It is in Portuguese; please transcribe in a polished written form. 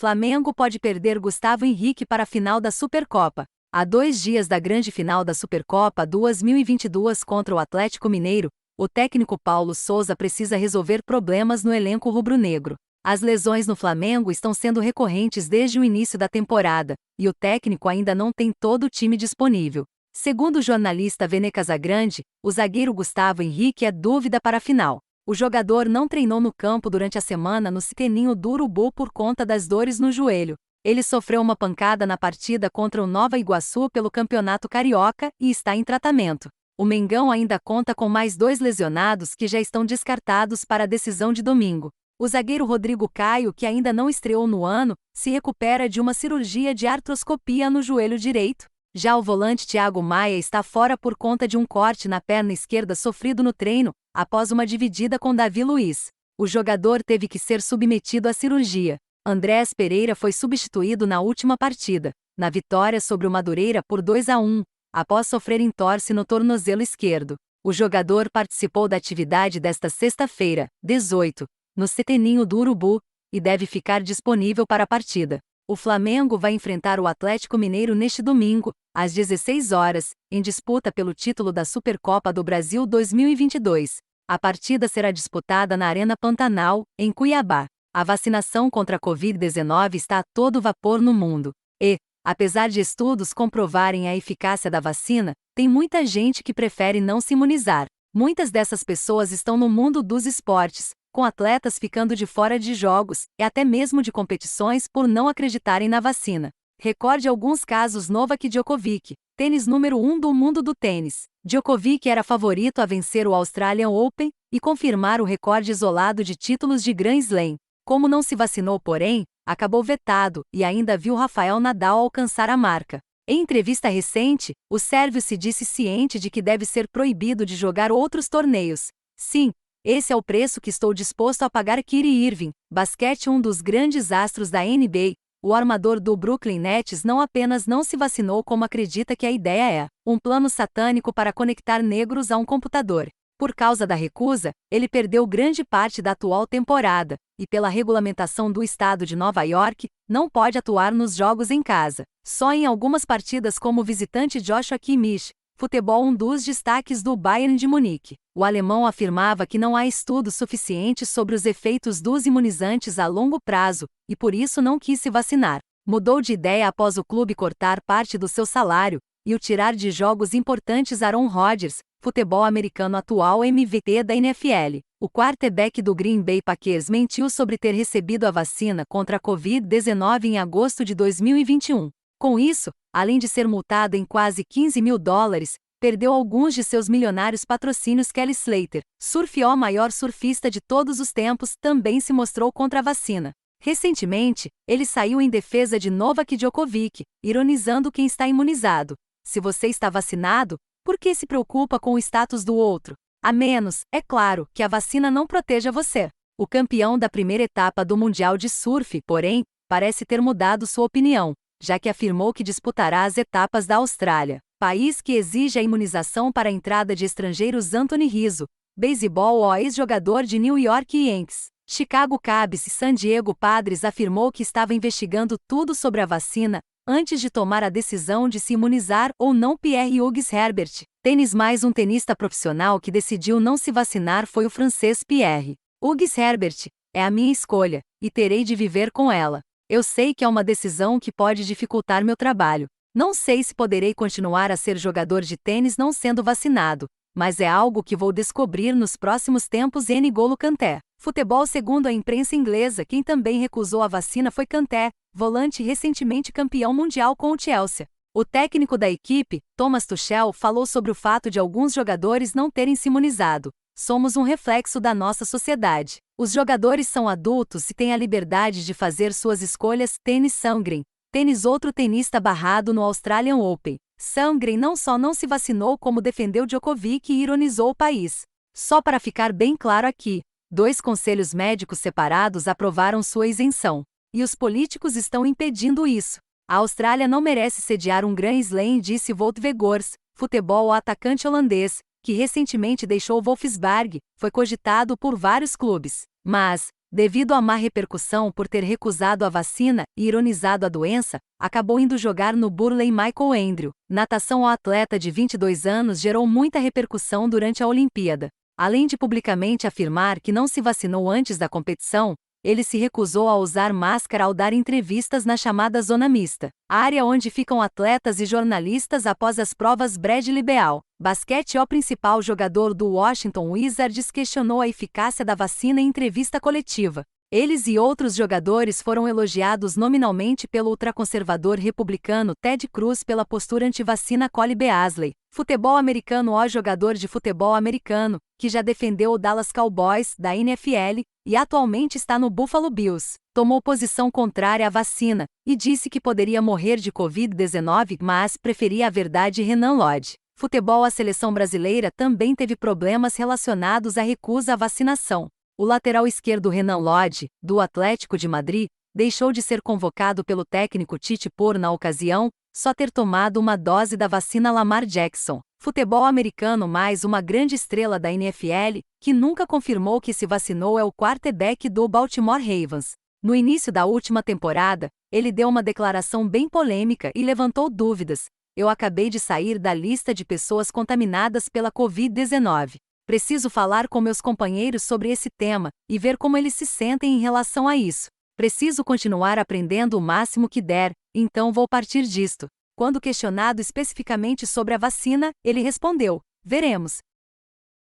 Flamengo pode perder Gustavo Henrique para a final da Supercopa. Há 2 dias da grande final da Supercopa 2022 contra o Atlético Mineiro, o técnico Paulo Souza precisa resolver problemas no elenco rubro-negro. As lesões no Flamengo estão sendo recorrentes desde o início da temporada, e o técnico ainda não tem todo o time disponível. Segundo o jornalista Vene Casagrande, o zagueiro Gustavo Henrique é dúvida para a final. O jogador não treinou no campo durante a semana no Cisteninho do Urubu por conta das dores no joelho. Ele sofreu uma pancada na partida contra o Nova Iguaçu pelo Campeonato Carioca e está em tratamento. O Mengão ainda conta com mais 2 lesionados que já estão descartados para a decisão de domingo. O zagueiro Rodrigo Caio, que ainda não estreou no ano, se recupera de uma cirurgia de artroscopia no joelho direito. Já o volante Thiago Maia está fora por conta de um corte na perna esquerda sofrido no treino, após uma dividida com Davi Luiz. O jogador teve que ser submetido à cirurgia. Andrés Pereira foi substituído na última partida, na vitória sobre o Madureira por 2-1, após sofrer entorse no tornozelo esquerdo. O jogador participou da atividade desta sexta-feira, 18, no Cisteninho do Urubu, e deve ficar disponível para a partida. O Flamengo vai enfrentar o Atlético Mineiro neste domingo, às 16 horas, em disputa pelo título da Supercopa do Brasil 2022. A partida será disputada na Arena Pantanal, em Cuiabá. A vacinação contra a Covid-19 está a todo vapor no mundo. E, apesar de estudos comprovarem a eficácia da vacina, tem muita gente que prefere não se imunizar. Muitas dessas pessoas estão no mundo dos esportes, com atletas ficando de fora de jogos, e até mesmo de competições por não acreditarem na vacina. Recorde alguns casos. Novak Djokovic, tênis número 1 do mundo do tênis. Djokovic era favorito a vencer o Australian Open e confirmar o recorde isolado de títulos de Grand Slam. Como não se vacinou, porém, acabou vetado e ainda viu Rafael Nadal alcançar a marca. Em entrevista recente, o sérvio se disse ciente de que deve ser proibido de jogar outros torneios. Sim, esse é o preço que estou disposto a pagar. Kyrie Irving, basquete, um dos grandes astros da NBA, o armador do Brooklyn Nets, não apenas não se vacinou, como acredita que a ideia é um plano satânico para conectar negros a um computador. Por causa da recusa, ele perdeu grande parte da atual temporada, e pela regulamentação do estado de Nova York, não pode atuar nos jogos em casa, só em algumas partidas como visitante. Joshua Kimmich, futebol, um dos destaques do Bayern de Munique. O alemão afirmava que não há estudos suficientes sobre os efeitos dos imunizantes a longo prazo, e por isso não quis se vacinar. Mudou de ideia após o clube cortar parte do seu salário e o tirar de jogos importantes. Aaron Rodgers, futebol americano, atual MVP da NFL. O quarterback do Green Bay Packers mentiu sobre ter recebido a vacina contra a Covid-19 em agosto de 2021. Com isso, além de ser multado em quase $15 mil, perdeu alguns de seus milionários patrocínios. Kelly Slater, o maior surfista de todos os tempos, também se mostrou contra a vacina. Recentemente, ele saiu em defesa de Novak Djokovic, ironizando quem está imunizado. Se você está vacinado, por que se preocupa com o status do outro? A menos, é claro, que a vacina não proteja você. O campeão da primeira etapa do Mundial de Surf, porém, parece ter mudado sua opinião, já que afirmou que disputará as etapas da Austrália, país que exige a imunização para a entrada de estrangeiros. Anthony Rizzo, beisebol, o ex-jogador de New York Yankees, Chicago Cubs e San Diego Padres, afirmou que estava investigando tudo sobre a vacina antes de tomar a decisão de se imunizar ou não. Pierre-Hugues Herbert, tênis, mais um tenista profissional que decidiu não se vacinar foi o francês Pierre-Hugues Herbert. É a minha escolha, e terei de viver com ela. Eu sei que é uma decisão que pode dificultar meu trabalho. Não sei se poderei continuar a ser jogador de tênis não sendo vacinado, mas é algo que vou descobrir nos próximos tempos. N'Golo Kanté, futebol, segundo a imprensa inglesa, quem também recusou a vacina foi Kanté, volante recentemente campeão mundial com o Chelsea. O técnico da equipe, Thomas Tuchel, falou sobre o fato de alguns jogadores não terem se imunizado. Somos um reflexo da nossa sociedade. Os jogadores são adultos e têm a liberdade de fazer suas escolhas. Tênis, Sandgren, tênis, outro tenista barrado no Australian Open. Sandgren não só não se vacinou, como defendeu Djokovic e ironizou o país. Só para ficar bem claro aqui, 2 conselhos médicos separados aprovaram sua isenção. E os políticos estão impedindo isso. A Austrália não merece sediar um Grand Slam, disse Wout Weghorst, futebol, o atacante holandês, que recentemente deixou Wolfsburg, foi cogitado por vários clubes. Mas, Devido à má repercussão por ter recusado a vacina e ironizado a doença, acabou indo jogar no Burley. Michael Andrew, natação. O atleta de 22 anos gerou muita repercussão durante a Olimpíada. Além de publicamente afirmar que não se vacinou antes da competição, ele se recusou a usar máscara ao dar entrevistas na chamada zona mista, área onde ficam atletas e jornalistas após as provas. Bradley Beal, basquete. O principal jogador do Washington Wizards questionou a eficácia da vacina em entrevista coletiva. Eles e outros jogadores foram elogiados nominalmente pelo ultraconservador republicano Ted Cruz pela postura anti-vacina. Cole Beasley, futebol americano. O jogador de futebol americano, que já defendeu o Dallas Cowboys, da NFL, e atualmente está no Buffalo Bills, tomou posição contrária à vacina, e disse que poderia morrer de Covid-19, mas preferia a verdade. Renan Lodge, futebol. A seleção brasileira também teve problemas relacionados à recusa à vacinação. O lateral esquerdo Renan Lodge, do Atlético de Madrid, deixou de ser convocado pelo técnico Tite por, na ocasião, só ter tomado uma dose da vacina. Lamar Jackson, futebol americano. Mais uma grande estrela da NFL, que nunca confirmou que se vacinou, é o quarterback do Baltimore Ravens. No início da última temporada, ele deu uma declaração bem polêmica e levantou dúvidas. Eu acabei de sair da lista de pessoas contaminadas pela Covid-19. Preciso falar com meus companheiros sobre esse tema e ver como eles se sentem em relação a isso. Preciso continuar aprendendo o máximo que der, então vou partir disto. Quando questionado especificamente sobre a vacina, ele respondeu: veremos.